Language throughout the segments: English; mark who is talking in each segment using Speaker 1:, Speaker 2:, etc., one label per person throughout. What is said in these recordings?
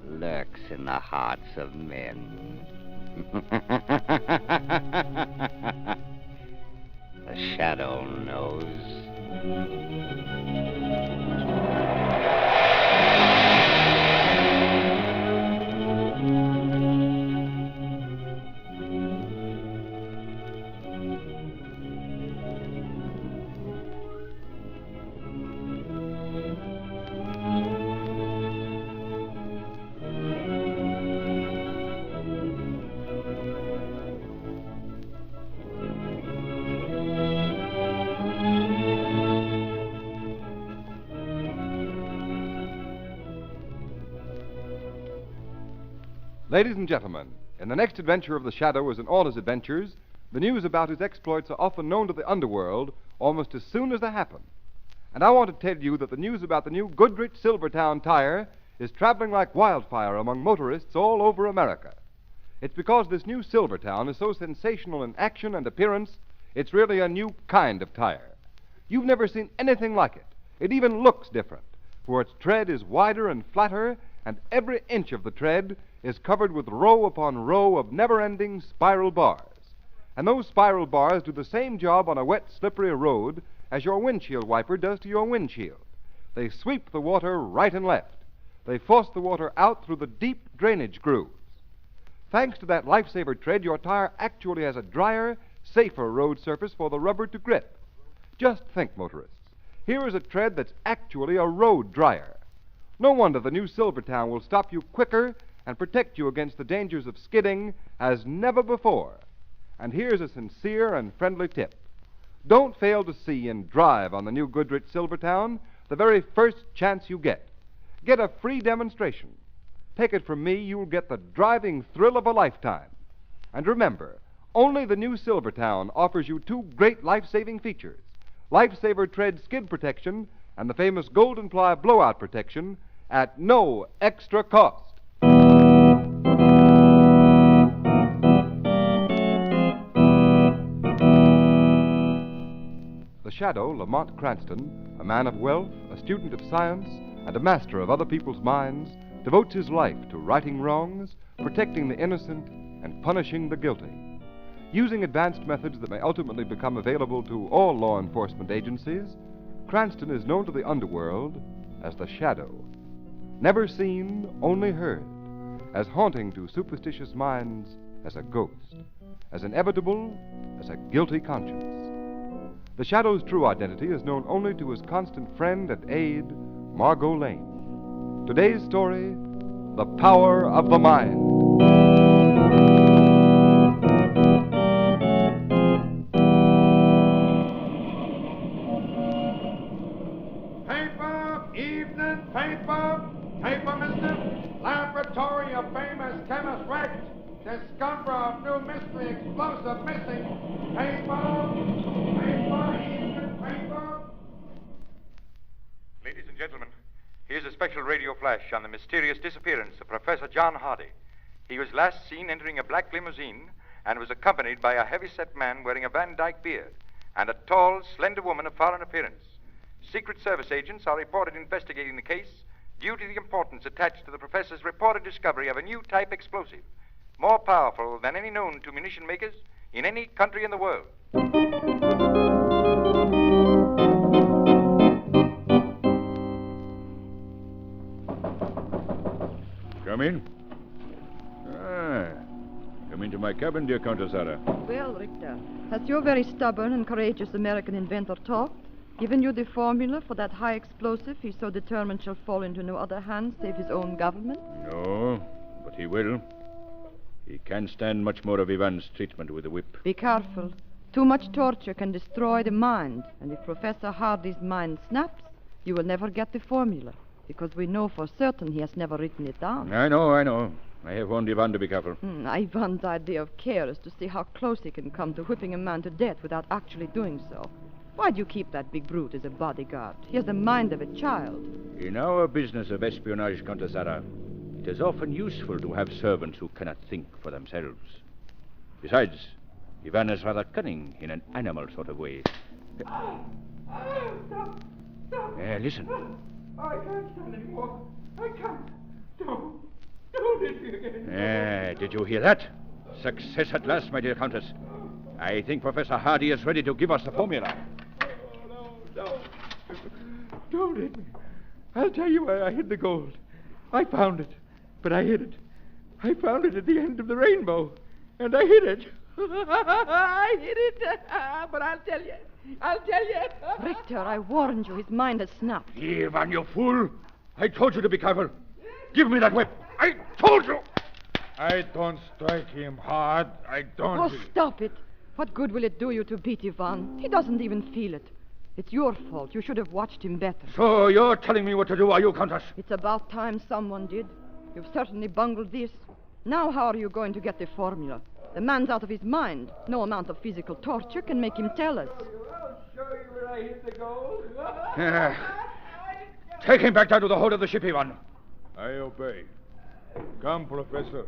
Speaker 1: lurks in the hearts of men. The shadow knows.
Speaker 2: Ladies and gentlemen, in the next adventure of the Shadow as in all his adventures, the news about his exploits are often known to the underworld almost as soon as they happen. And I want to tell you that the news about the new Goodrich Silvertown tire is traveling like wildfire among motorists all over America. It's because this new Silvertown is so sensational in action and appearance, it's really a new kind of tire. You've never seen anything like it. It even looks different, for its tread is wider and flatter, and every inch of the tread is covered with row upon row of never-ending spiral bars. And those spiral bars do the same job on a wet, slippery road as your windshield wiper does to your windshield. They sweep the water right and left. They force the water out through the deep drainage grooves. Thanks to that lifesaver tread, your tire actually has a drier, safer road surface for the rubber to grip. Just think, motorists. Here is a tread that's actually a road dryer. No wonder the new Silvertown will stop you quicker and protect you against the dangers of skidding as never before. And here's a sincere and friendly tip. Don't fail to see and drive on the new Goodrich Silvertown the very first chance you get. Get a free demonstration. Take it from me, you'll get the driving thrill of a lifetime. And remember, only the new Silvertown offers you two great life-saving features: Lifesaver Tread skid protection and the famous Golden Ply blowout protection at no extra cost. The Shadow, Lamont Cranston, a man of wealth, a student of science, and a master of other people's minds, devotes his life to righting wrongs, protecting the innocent, and punishing the guilty. Using advanced methods that may ultimately become available to all law enforcement agencies, Cranston is known to the underworld as the Shadow. Never seen, only heard, as haunting to superstitious minds as a ghost, as inevitable as a guilty conscience. The Shadow's true identity is known only to his constant friend and aide, Margot Lane. Today's story, The Power of the Mind.
Speaker 3: Evening paper, mister. Laboratory of famous chemist wrecked. Discoverer of new mystery explosive missing. Evening paper.
Speaker 4: Ladies and gentlemen, here's a special radio flash on the mysterious disappearance of Professor John Hardy. He was last seen entering a black limousine and was accompanied by a heavy-set man wearing a Van Dyke beard and a tall, slender woman of foreign appearance. Secret Service agents are reported investigating the case due to the importance attached to the professor's reported discovery of a new type explosive, more powerful than any known to munition makers in any country in the world.
Speaker 5: Come in. Come into my cabin, dear Countess Zara.
Speaker 6: Well, Richter, has your very stubborn and courageous American inventor talked? Given you the formula for that high explosive he's so determined shall fall into no other hands save his own government?
Speaker 5: No, but he will. He can't stand much more of Ivan's treatment with the whip.
Speaker 6: Be careful. Too much torture can destroy the mind, and if Professor Hardy's mind snaps, you will never get the formula, because we know for certain he has never written it down.
Speaker 5: I know. I have warned Ivan to be careful.
Speaker 6: Ivan's idea of care is to see how close he can come to whipping a man to death without actually doing so. Why do you keep that big brute as a bodyguard? He has the mind of a child.
Speaker 5: In our business of espionage, Countess Zara, it is often useful to have servants who cannot think for themselves. Besides, Ivan is rather cunning in an animal sort of way.
Speaker 3: Stop!
Speaker 5: Listen.
Speaker 3: I can't stand anymore. I can't. Don't. Don't hit me again.
Speaker 5: Did you hear that? Success at last, my dear Countess. I think Professor Hardy is ready to give us the formula.
Speaker 3: No. Don't hit me. I'll tell you where I hid the gold. I found it, but I hid it. I found it at the end of the rainbow, and I hid it. I hid it, but I'll tell you.
Speaker 6: Richter, I warned you. His mind has snapped.
Speaker 5: Ivan, you fool! I told you to be careful. Give me that whip. I told you.
Speaker 3: I don't strike him hard. I don't.
Speaker 6: Oh, stop it. What good will it do you to beat Ivan? He doesn't even feel it. It's your fault. You should have watched him better.
Speaker 5: So you're telling me what to do, are you, Countess?
Speaker 6: It's about time someone did. You've certainly bungled this. Now how are you going to get the formula? The man's out of his mind. No amount of physical torture can make him tell us.
Speaker 3: I'll show you where I hid the gold.
Speaker 5: Take him back down to the hold of the ship, Ivan.
Speaker 3: I obey. Come, Professor.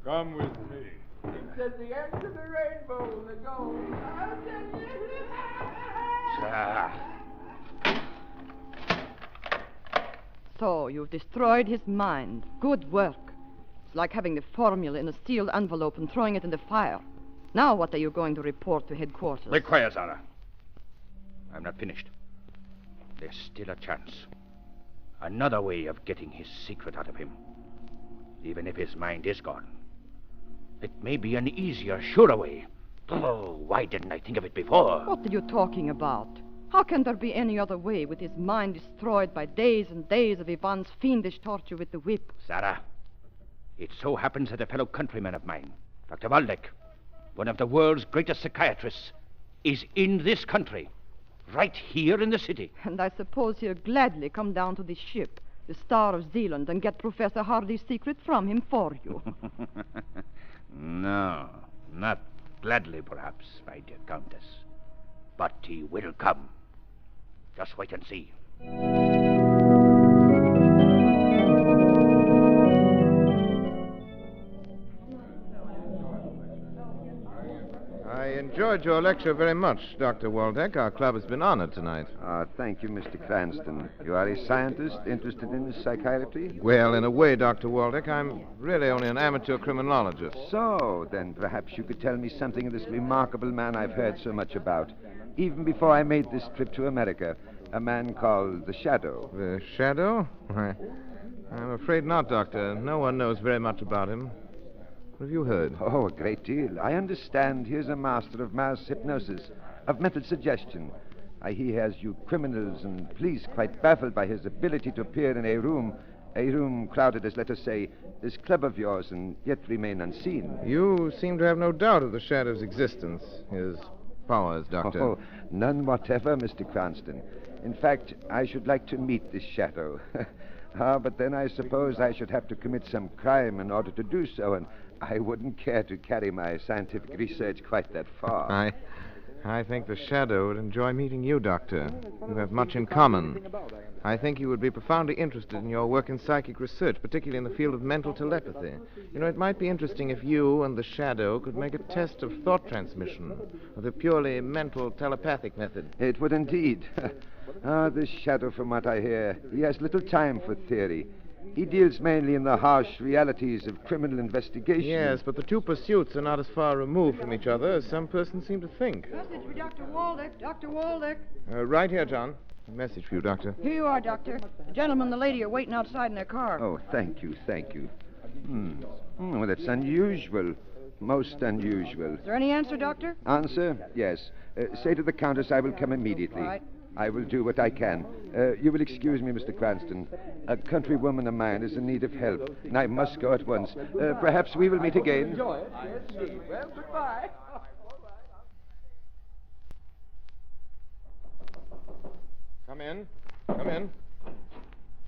Speaker 3: Come with me. It's at the end of the rainbow, the gold. I'll tell you.
Speaker 6: So, you've destroyed his mind. Good work. It's like having the formula in a sealed envelope and throwing it in the fire. Now what are you going to report to headquarters?
Speaker 5: Be quiet, Zara. I'm not finished. There's still a chance. Another way of getting his secret out of him. Even if his mind is gone. It may be an easier, surer way. Oh, why didn't I think of it before?
Speaker 6: What are you talking about? How can there be any other way with his mind destroyed by days and days of Ivan's fiendish torture with the whip?
Speaker 5: Zara, it so happens that a fellow countryman of mine, Dr. Waldeck, one of the world's greatest psychiatrists, is in this country, right here in the city.
Speaker 6: And I suppose he'll gladly come down to this ship, the Star of Zealand, and get Professor Hardy's secret from him for you.
Speaker 5: No, not gladly, perhaps, my dear Countess. But he will come. Just wait and see.
Speaker 7: I enjoyed your lecture very much, Dr. Waldeck. Our club has been honored tonight.
Speaker 8: Thank you, Mr. Cranston. You are a scientist interested in psychiatry?
Speaker 7: Well, in a way, Dr. Waldeck, I'm really only an amateur criminologist.
Speaker 8: So, then perhaps you could tell me something of this remarkable man I've heard so much about, even before I made this trip to America, a man called the Shadow.
Speaker 7: The Shadow? I'm afraid not, Doctor. No one knows very much about him. What have you heard?
Speaker 8: Oh, a great deal. I understand he's a master of mass hypnosis, of mental suggestion. He has you criminals and police quite baffled by his ability to appear in a room crowded as, let us say, this club of yours, and yet remain unseen.
Speaker 7: You seem to have no doubt of the Shadow's existence, his powers, Doctor.
Speaker 8: Oh, none whatever, Mr. Cranston. In fact, I should like to meet this Shadow. But then I suppose I should have to commit some crime in order to do so, and I wouldn't care to carry my scientific research quite that far.
Speaker 7: I think the Shadow would enjoy meeting you, Doctor. You have much in common. I think he would be profoundly interested in your work in psychic research, particularly in the field of mental telepathy. You know, it might be interesting if you and the Shadow could make a test of thought transmission, of the purely mental telepathic method.
Speaker 8: It would indeed. This Shadow, from what I hear, he has little time for theory. He deals mainly in the harsh realities of criminal investigation.
Speaker 7: Yes, but the two pursuits are not as far removed from each other as some persons seem to think.
Speaker 6: Message for Dr. Waldeck. Dr. Waldeck.
Speaker 7: Right here, John. A message for you, Doctor.
Speaker 6: Here you are, Doctor. The gentleman and the lady are waiting outside in their car.
Speaker 8: Oh, thank you. Well, that's unusual. Most unusual.
Speaker 6: Is there any answer, Doctor?
Speaker 8: Answer? Yes. Say to the Countess I will come immediately.
Speaker 6: All right.
Speaker 8: I will do what I can. You will excuse me, Mr. Cranston. A countrywoman of mine is in need of help, and I must go at once. Perhaps we will meet again.
Speaker 3: Enjoy it. Yes, indeed. Well, goodbye.
Speaker 7: Come in. Come in.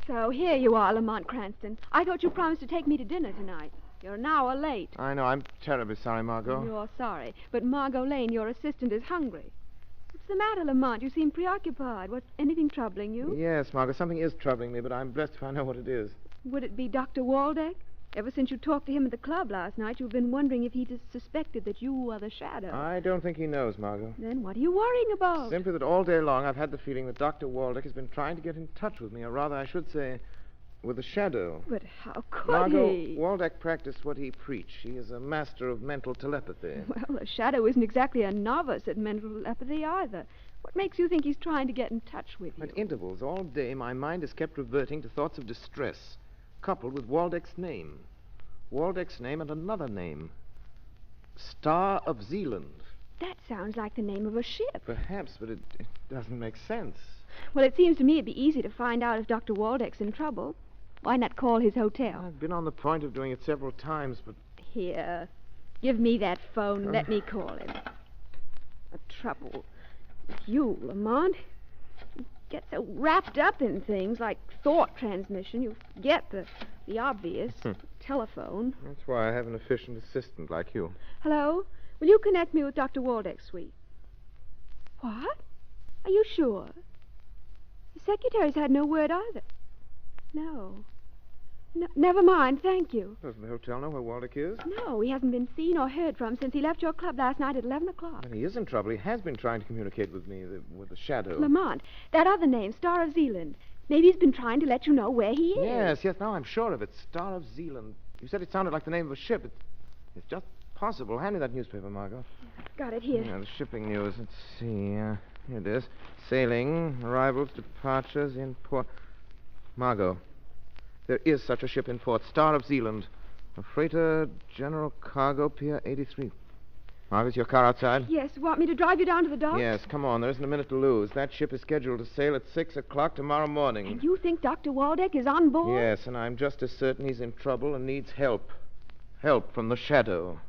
Speaker 9: So here you are, Lamont Cranston. I thought you promised to take me to dinner tonight. You're an hour late.
Speaker 7: I know. I'm terribly sorry, Margot.
Speaker 9: You're sorry. But Margot Lane, your assistant, is hungry. What's the matter, Lamont? You seem preoccupied. Anything troubling you?
Speaker 7: Yes, Margot, something is troubling me, but I'm blessed if I know what it is.
Speaker 9: Would it be Dr. Waldeck? Ever since you talked to him at the club last night, you've been wondering if he suspected that you are the Shadow.
Speaker 7: I don't think he knows, Margot.
Speaker 9: Then what are you worrying about?
Speaker 7: Simply that all day long I've had the feeling that Dr. Waldeck has been trying to get in touch with me, or rather, I should say, With the shadow.
Speaker 9: But how could
Speaker 7: Margot,
Speaker 9: he?
Speaker 7: Waldeck practiced what he preached. He is a master of mental telepathy.
Speaker 9: Well, the Shadow isn't exactly a novice at mental telepathy either. What makes you think he's trying to get in touch with you?
Speaker 7: At intervals all day, my mind is kept reverting to thoughts of distress, coupled with Waldeck's name. Waldeck's name and another name. Star of Zealand.
Speaker 9: That sounds like the name of a ship.
Speaker 7: Perhaps, but it doesn't make sense.
Speaker 9: Well, it seems to me it'd be easy to find out if Dr. Waldeck's in trouble. Why not call his hotel?
Speaker 7: I've been on the point of doing it several times, but...
Speaker 9: Here, give me that phone and let me call him. The trouble with you, Lamont. You get so wrapped up in things like thought transmission, you forget the obvious. Telephone.
Speaker 7: That's why I have an efficient assistant like you.
Speaker 9: Hello? Will you connect me with Dr. Waldeck's suite? What? Are you sure? The secretary's had no word either. No, never mind, thank you.
Speaker 7: Doesn't the hotel know where Waldeck is?
Speaker 9: No, he hasn't been seen or heard from since he left your club last night at 11 o'clock.
Speaker 7: Then he is in trouble. He has been trying to communicate with me, with the Shadow.
Speaker 9: Lamont, that other name, Star of Zealand. Maybe he's been trying to let you know where he is.
Speaker 7: Yes, now I'm sure of it. Star of Zealand. You said it sounded like the name of a ship. It's just possible. Hand me that newspaper, Margot.
Speaker 9: Got it here.
Speaker 7: Yeah, the shipping news. Let's see. Here it is. Sailing, arrivals, departures in port. Margot, there is such a ship in port. Star of Zealand. A freighter, general cargo, Pier 83. Margot, is your car outside?
Speaker 9: Yes, want me to drive you down to the dock?
Speaker 7: Yes, come on. There isn't a minute to lose. That ship is scheduled to sail at 6 o'clock tomorrow morning.
Speaker 9: And you think Dr. Waldeck is on board?
Speaker 7: Yes, and I'm just as certain he's in trouble and needs help. Help from the Shadow.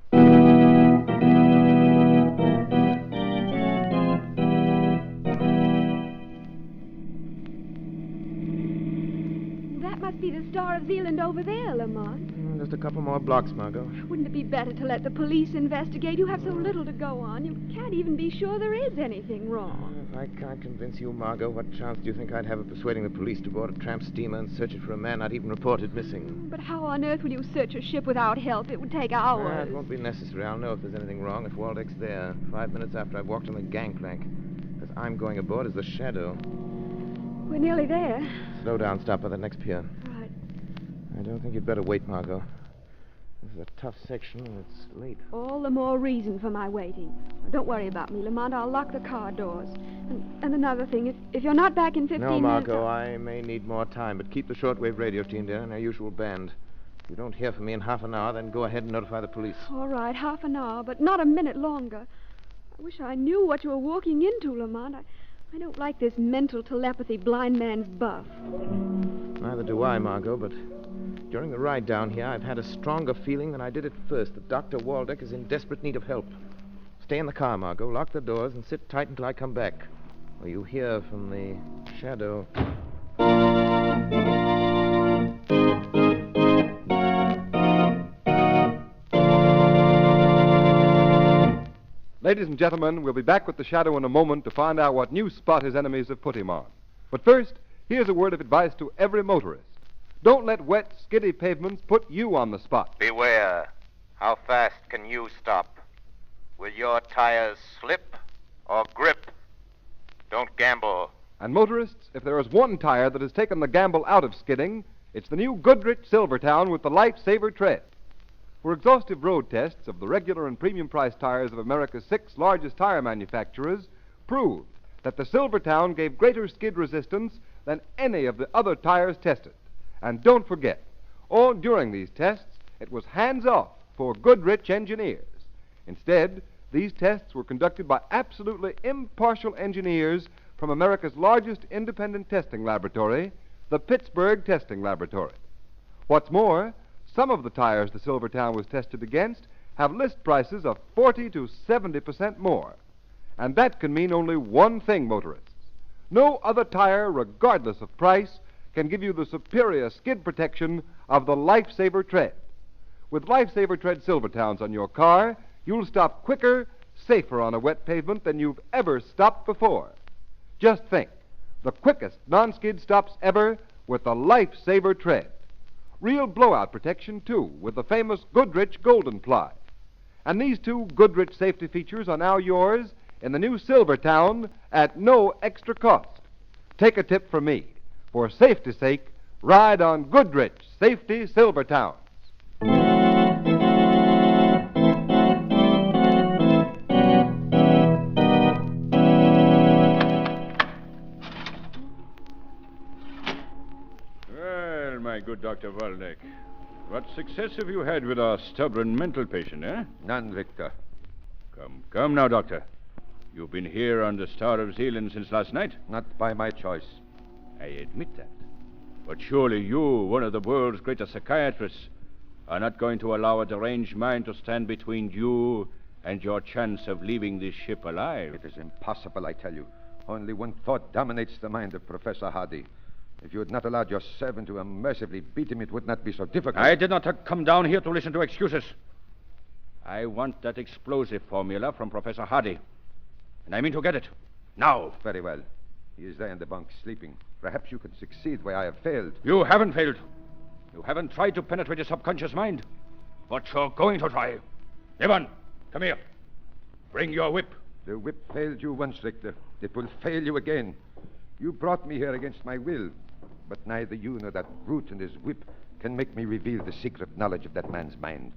Speaker 9: That must be the Star of Zealand over there, Lamont.
Speaker 7: Just a couple more blocks, Margot.
Speaker 9: Wouldn't it be better to let the police investigate? You have so little to go on. You can't even be sure there is anything wrong.
Speaker 7: If I can't convince you, Margot, what chance do you think I'd have of persuading the police to board a tramp steamer and search it for a man not even reported missing?
Speaker 9: But how on earth will you search a ship without help? It would take hours.
Speaker 7: It won't be necessary. I'll know if there's anything wrong if Waldeck's there. 5 minutes after I've walked on the gangplank. Because I'm going aboard as the Shadow.
Speaker 9: We're nearly there.
Speaker 7: Slow down. Stop by the next pier.
Speaker 9: Right.
Speaker 7: I don't think you'd better wait, Margot. This is a tough section, and it's late.
Speaker 9: All the more reason for my waiting. Don't worry about me, Lamont. I'll lock the car doors. And another thing, if you're not back in 15
Speaker 7: minutes... No, Margot,
Speaker 9: minutes...
Speaker 7: I may need more time, but keep the shortwave radio tuned in our usual band. If you don't hear from me in half an hour, then go ahead and notify the police.
Speaker 9: All right, half an hour, but not a minute longer. I wish I knew what you were walking into, Lamont. I don't like this mental telepathy blind man's buff.
Speaker 7: Neither do I, Margot, but during the ride down here, I've had a stronger feeling than I did at first that Dr. Waldeck is in desperate need of help. Stay in the car, Margot. Lock the doors and sit tight until I come back. Or you hear from the Shadow.
Speaker 2: Ladies and gentlemen, we'll be back with the Shadow in a moment to find out what new spot his enemies have put him on. But first, here's a word of advice to every motorist. Don't let wet, skiddy pavements put you on the spot.
Speaker 1: Beware. How fast can you stop? Will your tires slip or grip? Don't gamble.
Speaker 2: And motorists, if there is one tire that has taken the gamble out of skidding, it's the new Goodrich Silvertown with the Lifesaver tread. For exhaustive road tests of the regular and premium price tires of America's 6 largest tire manufacturers proved that the Silvertown gave greater skid resistance than any of the other tires tested. And don't forget, all during these tests, it was hands-off for Goodrich engineers. Instead, these tests were conducted by absolutely impartial engineers from America's largest independent testing laboratory, the Pittsburgh Testing Laboratory. What's more, some of the tires the Silvertown was tested against have list prices of 40 to 70% more. And that can mean only one thing, motorists. No other tire, regardless of price, can give you the superior skid protection of the Lifesaver tread. With Lifesaver tread Silvertowns on your car, you'll stop quicker, safer on a wet pavement than you've ever stopped before. Just think, the quickest non-skid stops ever with the Lifesaver tread. Real blowout protection, too, with the famous Goodrich Golden Ply. And these two Goodrich safety features are now yours in the new Silvertown at no extra cost. Take a tip from me. For safety's sake, Ride on Goodrich Safety Silvertowns.
Speaker 5: Well, my good Dr. Waldeck, what success have you had with our stubborn mental patient, eh?
Speaker 8: None, Victor.
Speaker 5: Come now, Doctor. You've been here on the Star of Zealand since last night.
Speaker 8: Not by my choice.
Speaker 5: I admit that. But surely you, one of the world's greatest psychiatrists, are not going to allow a deranged mind to stand between you and your chance of leaving this ship alive.
Speaker 8: It is impossible, I tell you. Only one thought dominates the mind of Professor Hardy. If you had not allowed your servant to unmercifully beat him, it would not be so difficult.
Speaker 5: I did not come down here to listen to excuses. I want that explosive formula from Professor Hardy. And I mean to get it. Now.
Speaker 8: Very well. He is there in the bunk, sleeping. Perhaps you can succeed where I have failed.
Speaker 5: You haven't failed. You haven't tried to penetrate his subconscious mind. But you're going to try. Ivan, come here. Bring your whip.
Speaker 8: The whip failed you once, Richter. It will fail you again. You brought me here against my will. But neither you nor that brute and his whip can make me reveal the secret knowledge of that man's mind.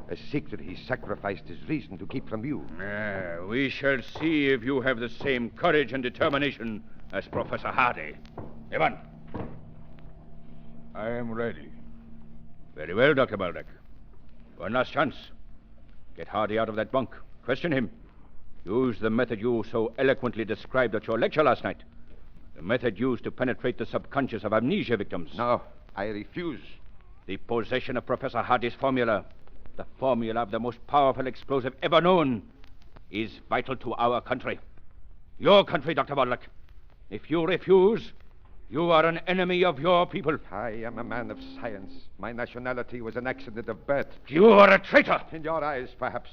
Speaker 8: A secret he sacrificed his reason to keep from you.
Speaker 5: We shall see if you have the same courage and determination as Professor Hardy. Ivan.
Speaker 3: I am ready.
Speaker 5: Very well, Dr. Waldeck. One last chance. Get Hardy out of that bunk. Question him. Use the method you so eloquently described at your lecture last night. The method used to penetrate the subconscious of amnesia victims.
Speaker 8: No, I refuse.
Speaker 5: The possession of Professor Hardy's formula, the formula of the most powerful explosive ever known, is vital to our country. Your country, Dr. Waldeck. If you refuse, you are an enemy of your people.
Speaker 8: I am a man of science. My nationality was an accident of birth.
Speaker 5: You are a traitor.
Speaker 8: In your eyes, perhaps.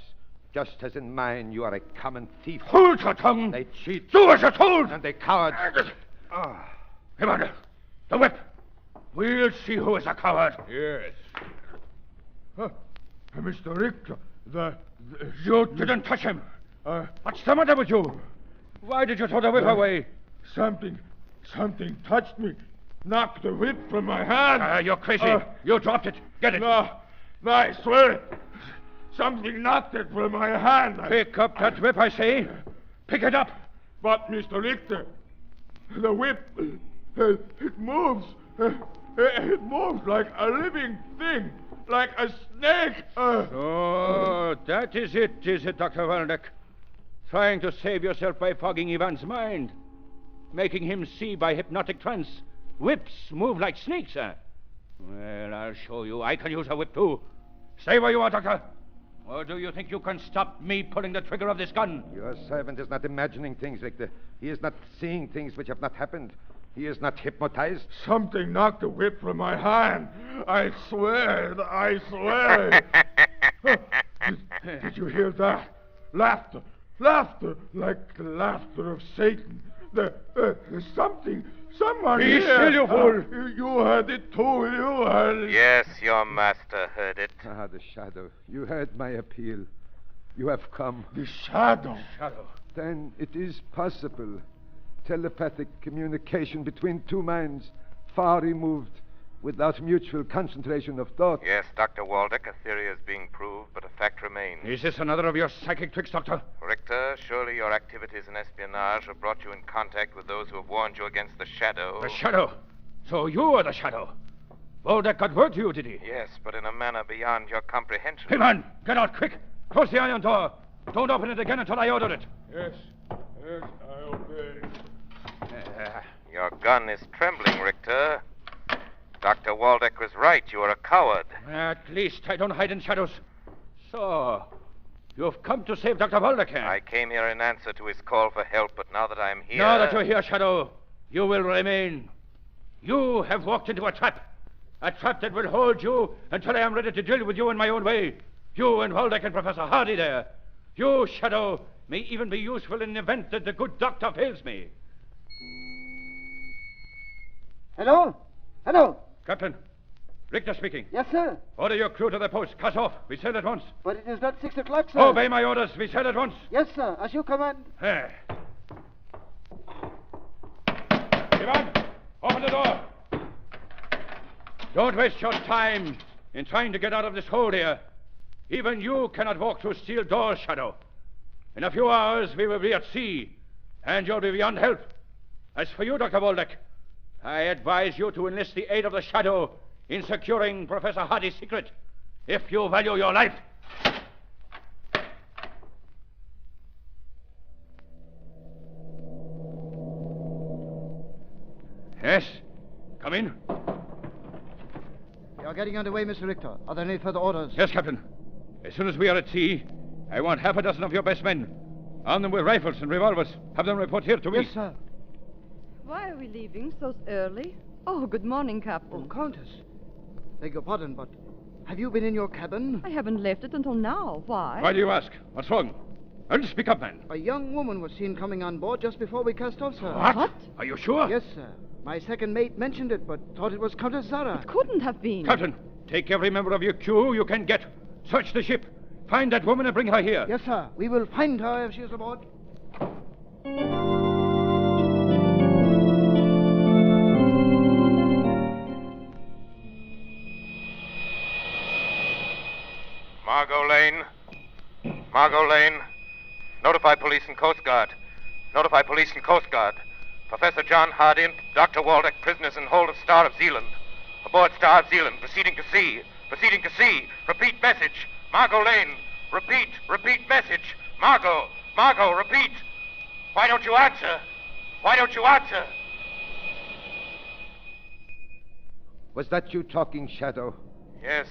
Speaker 8: Just as in mine, you are a common thief.
Speaker 5: Hold your tongue.
Speaker 8: They cheat.
Speaker 5: Do as you're told.
Speaker 8: And they coward.
Speaker 5: Ivan, the whip. We'll see who is a coward.
Speaker 3: Yes. Mr. Richter,
Speaker 5: You didn't touch him. What's the matter with you? Why did you throw the whip away?
Speaker 3: Something touched me. Knocked the whip from my hand.
Speaker 5: You're crazy. You dropped it. Get it.
Speaker 3: No, I swear it. Something knocked it from my hand.
Speaker 5: Pick up that whip, I say. Pick it up.
Speaker 3: But, Mr. Richter, the whip, it moves. It moves like a living thing, like a snake.
Speaker 5: Oh, that is it, Dr. Waldeck? Trying to save yourself by fogging Ivan's mind, making him see by hypnotic trance. Whips move like snakes, sir. Well, I'll show you. I can use a whip, too. Stay where you are, Doctor. Or do you think you can stop me pulling the trigger of this gun?
Speaker 8: Your servant is not imagining things, Richter. He is not seeing things which have not happened. He is not hypnotized.
Speaker 3: Something knocked the whip from my hand. I swear. Did you hear that? Laughter, like the laughter of Satan. Someone
Speaker 5: Be
Speaker 3: here.
Speaker 5: still, you fool.
Speaker 3: You heard it too. You heard it.
Speaker 1: Yes, your master heard it.
Speaker 8: Ah, the shadow. You heard my appeal. You have come.
Speaker 3: The shadow.
Speaker 8: Then it is possible. Telepathic communication between two minds, far removed, without mutual concentration of thought.
Speaker 1: Yes, Dr. Waldeck, a theory is being proved, but a fact remains.
Speaker 5: Is this another of your psychic tricks, Doctor?
Speaker 1: Richter, surely your activities in espionage have brought you in contact with those who have warned you against the Shadow.
Speaker 5: The Shadow? So you are the Shadow? Waldeck got word to you, did he?
Speaker 1: Yes, but in a manner beyond your comprehension.
Speaker 5: Hey, man, get out quick. Close the iron door. Don't open it again until I order it.
Speaker 3: Yes, I obey.
Speaker 1: Your gun is trembling, Richter. Dr. Waldeck was right. You are a coward.
Speaker 5: At least I don't hide in shadows. So, you've come to save Dr. Waldeck, eh?
Speaker 1: I came here in answer to his call for help, but now that I'm here...
Speaker 5: Now that you're here, Shadow, you will remain. You have walked into a trap that will hold you until I am ready to deal with you in my own way. You and Waldeck and Professor Hardy there. You, Shadow, may even be useful in the event that the good doctor fails me.
Speaker 10: Hello?
Speaker 5: Captain, Richter speaking.
Speaker 10: Yes, sir.
Speaker 5: Order your crew to the post. Cut off. We sail at once.
Speaker 10: But it is not 6 o'clock, sir.
Speaker 5: Obey my orders. We sail at once.
Speaker 10: Yes, sir. As you command.
Speaker 5: Ivan, open the door. Don't waste your time in trying to get out of this hole here. Even you cannot walk through steel doors, Shadow. In a few hours, we will be at sea, and you'll be beyond help. As for you, Dr. Waldeck, I advise you to enlist the aid of the Shadow in securing Professor Hardy's secret, if you value your life. Yes? Come in.
Speaker 10: We are getting underway, Mr. Richter. Are there any further orders?
Speaker 5: Yes, Captain. As soon as we are at sea, I want half a dozen of your best men. Arm them with rifles and revolvers. Have them report here to me.
Speaker 10: Yes, sir.
Speaker 6: Why are we leaving so early? Oh, good morning, Captain.
Speaker 10: Oh, Countess. Beg your pardon, but have you been in your cabin?
Speaker 6: I haven't left it until now. Why?
Speaker 5: Why do you ask? What's wrong? Well, speak up, man.
Speaker 10: A young woman was seen coming on board just before we cast off, sir.
Speaker 5: What? Are you sure?
Speaker 10: Yes, sir. My second mate mentioned it, but thought it was Countess Zara.
Speaker 6: It couldn't have been.
Speaker 5: Captain, take every member of your crew you can get. Search the ship. Find that woman and bring her here.
Speaker 10: Yes, sir. We will find her if she is aboard.
Speaker 1: Margot Lane. Margot Lane. Notify police and Coast Guard. Notify police and Coast Guard. Professor John Hardy and Dr. Waldeck, prisoners in hold of Star of Zealand. Aboard Star of Zealand, proceeding to sea. Proceeding to sea. Repeat message. Margot Lane. Repeat message. Margot, repeat. Why don't you answer? Why don't you answer?
Speaker 8: Was that you talking, Shadow?
Speaker 1: Yes.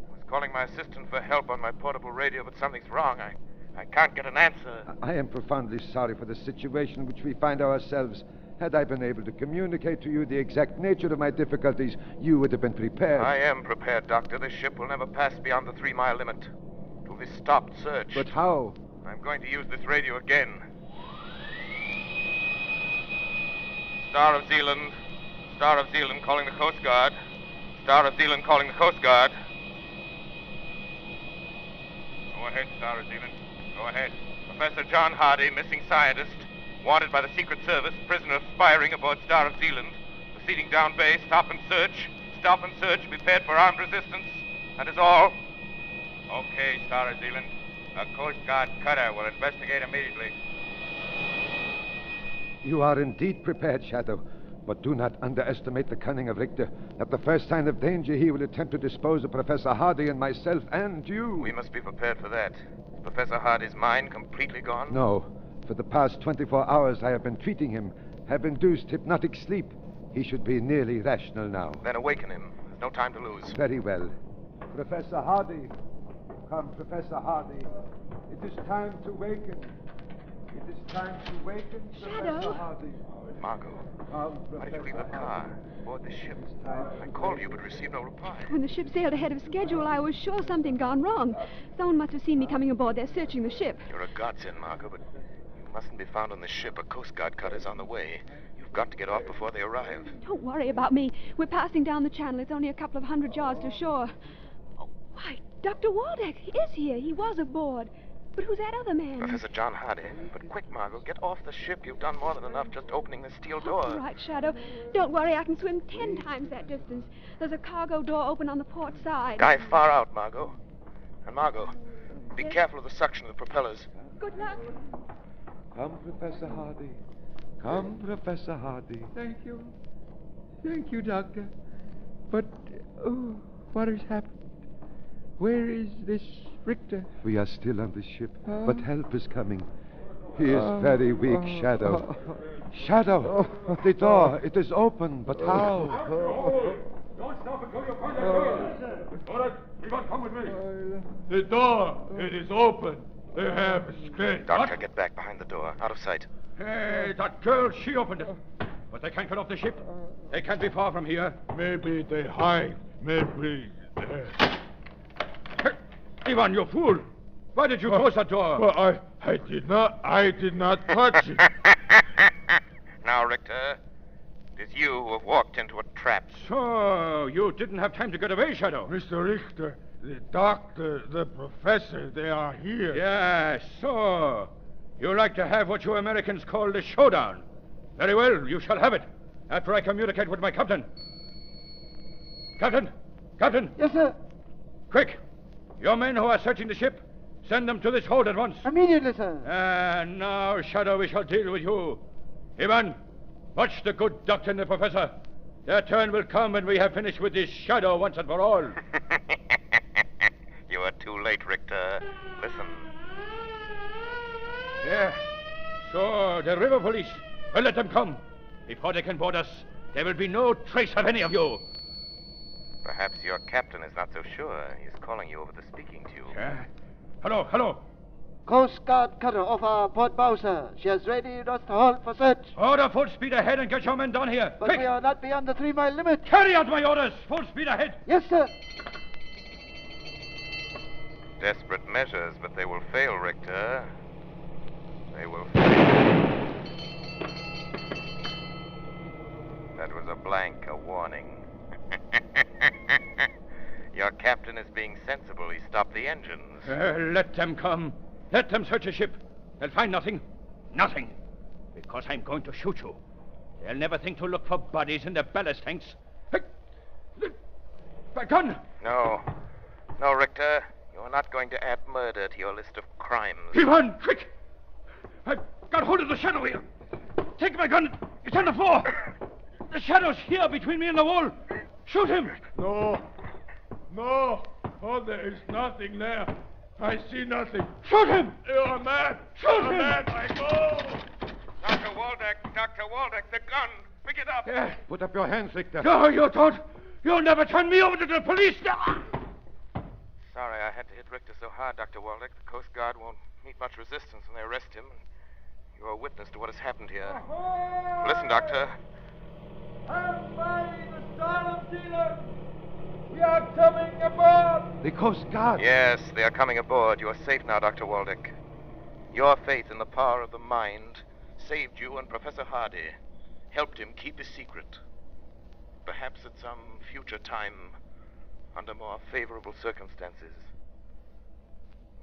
Speaker 1: I was calling my assistant for help on my portable radio, but something's wrong. I can't get an answer.
Speaker 8: I am profoundly sorry for the situation in which we find ourselves. Had I been able to communicate to you the exact nature of my difficulties, you would have been prepared.
Speaker 1: I am prepared, Doctor. This ship will never pass beyond the 3-mile limit. It will be stopped search.
Speaker 8: But how?
Speaker 1: I'm going to use this radio again. Star of Zealand calling the Coast Guard. Star of Zealand calling the Coast Guard. Go ahead, Star of Zealand. Go ahead. Professor John Hardy, missing scientist, wanted by the Secret Service, prisoner firing aboard Star of Zealand. Proceeding down bay, stop and search. Stop and search, be prepared for armed resistance. That is all. Okay, Star of Zealand. A Coast Guard cutter will investigate immediately.
Speaker 8: You are indeed prepared, Shadow. But do not underestimate the cunning of Richter. At the first sign of danger, he will attempt to dispose of Professor Hardy and myself and you.
Speaker 1: We must be prepared for that. Is Professor Hardy's mind completely gone?
Speaker 8: No. For the past 24 hours, I have been treating him, have induced hypnotic sleep. He should be nearly rational now.
Speaker 1: Then awaken him. There's no time to lose.
Speaker 8: Very well. Professor Hardy. Come, Professor Hardy. It is time to waken. It is time to waken,
Speaker 9: Shadow.
Speaker 8: Professor Hardy.
Speaker 1: Margot, why did you leave the car aboard the ship? I called you but received no reply.
Speaker 9: When the ship sailed ahead of schedule, I was sure something had gone wrong. Someone must have seen me coming aboard. They're searching the ship.
Speaker 1: You're a godsend, Margot, but you mustn't be found on the ship. A Coast Guard cutter's on the way. You've got to get off before they arrive.
Speaker 9: Don't worry about me. We're passing down the channel. It's only a couple of 100 yards to shore. Oh, why, Dr. Waldeck is here. He was aboard. But who's that other man?
Speaker 1: Professor John Hardy. But quick, Margot, get off the ship. You've done more than enough just opening the steel door.
Speaker 9: All right, Shadow. Don't worry, I can swim 10 times that distance. There's a cargo door open on the port side.
Speaker 1: Dive far out, Margot. And Margot, be careful of the suction of the propellers.
Speaker 9: Good luck.
Speaker 8: Come, Professor Hardy. Come, Professor Hardy.
Speaker 3: Thank you. Thank you, Doctor. But, what has happened? Where is this Richter?
Speaker 8: We are still on the ship, but help is coming. He is very weak, Shadow. Shadow! The door, it is open, but how?
Speaker 5: Don't stop until you find the door. All right, you must come with me.
Speaker 3: The door, it is open. They have escaped.
Speaker 1: Doctor, get back behind the door. Out of sight.
Speaker 5: Hey, that girl, she opened it. But they can't get off the ship. They can't be far from here.
Speaker 3: Maybe they hide. Maybe.
Speaker 5: Hey, Ivan, you fool. Why did you close that door?
Speaker 3: Well, I did not touch it.
Speaker 1: Now, Richter, it is you who have walked into a trap.
Speaker 5: So, you didn't have time to get away, Shadow.
Speaker 3: Mr. Richter, the doctor, the professor, they are here.
Speaker 5: Yes, so. You like to have what you Americans call the showdown. Very well, you shall have it, after I communicate with my captain. Captain! Captain!
Speaker 10: Yes, sir.
Speaker 5: Quick! Your men who are searching the ship, send them to this hold at once.
Speaker 10: Immediately, sir.
Speaker 5: And now, Shadow, we shall deal with you. Ivan, watch the good doctor and the professor. Their turn will come when we have finished with this Shadow once and for all.
Speaker 1: You are too late, Richter. Listen.
Speaker 5: There. So, the river police. Well, let them come. Before they can board us, there will be no trace of any of you.
Speaker 1: Perhaps your captain is not so sure. He's calling you over the speaking tube.
Speaker 5: Hello, hello.
Speaker 10: Coast Guard cutter off our port bow, sir. She has readied us to halt for search.
Speaker 5: Order full speed ahead and get your men down here.
Speaker 10: But
Speaker 5: Quick!
Speaker 10: we are not beyond the 3-mile limit.
Speaker 5: Carry out my orders. Full speed ahead.
Speaker 10: Yes, sir.
Speaker 1: Desperate measures, but they will fail, Richter. They will fail. That was a blank, a warning. Your captain is being sensible. He stopped the engines.
Speaker 5: Let them come. Let them search the ship. They'll find nothing. Nothing. Because I'm going to shoot you. They'll never think to look for bodies in the ballast tanks. My gun!
Speaker 1: No. No, Richter. You're not going to add murder to your list of crimes.
Speaker 5: Ivan, quick! I've got hold of the Shadow here. Take my gun. It's on the floor. The Shadow's here between me and the wall. Shoot him.
Speaker 3: No. No. Oh, there is nothing there. I see nothing.
Speaker 5: Shoot him.
Speaker 3: You're mad.
Speaker 5: Shoot
Speaker 3: You're
Speaker 5: him.
Speaker 3: mad. I go.
Speaker 1: Dr. Waldeck, the gun. Pick it up.
Speaker 3: Put up your hands, Richter.
Speaker 5: No, you don't. You'll never turn me over to the police.
Speaker 1: Sorry I had to hit Richter so hard, Dr. Waldeck. The Coast Guard won't meet much resistance when they arrest him. You're a witness to what has happened here. Listen, Doctor.
Speaker 3: I'm fighting the Starlum dealer. We are coming aboard.
Speaker 2: The Coast Guard.
Speaker 1: Yes, they are coming aboard. You are safe now, Dr. Waldeck. Your faith in the power of the mind saved you and Professor Hardy, helped him keep his secret. Perhaps at some future time, under more favorable circumstances,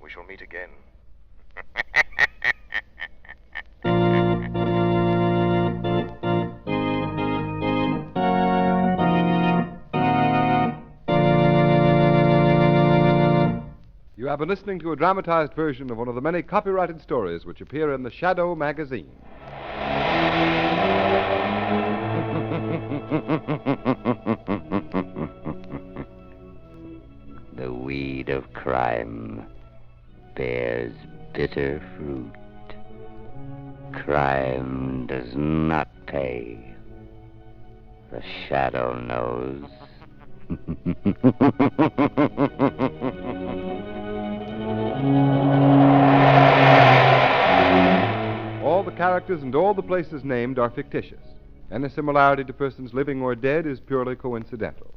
Speaker 1: we shall meet again.
Speaker 2: You have been listening to a dramatized version of one of the many copyrighted stories which appear in the Shadow magazine.
Speaker 11: The weed of crime bears bitter fruit. Crime does not pay. The Shadow knows.
Speaker 2: All the characters and all the places named are fictitious. Any similarity to persons living or dead is purely coincidental.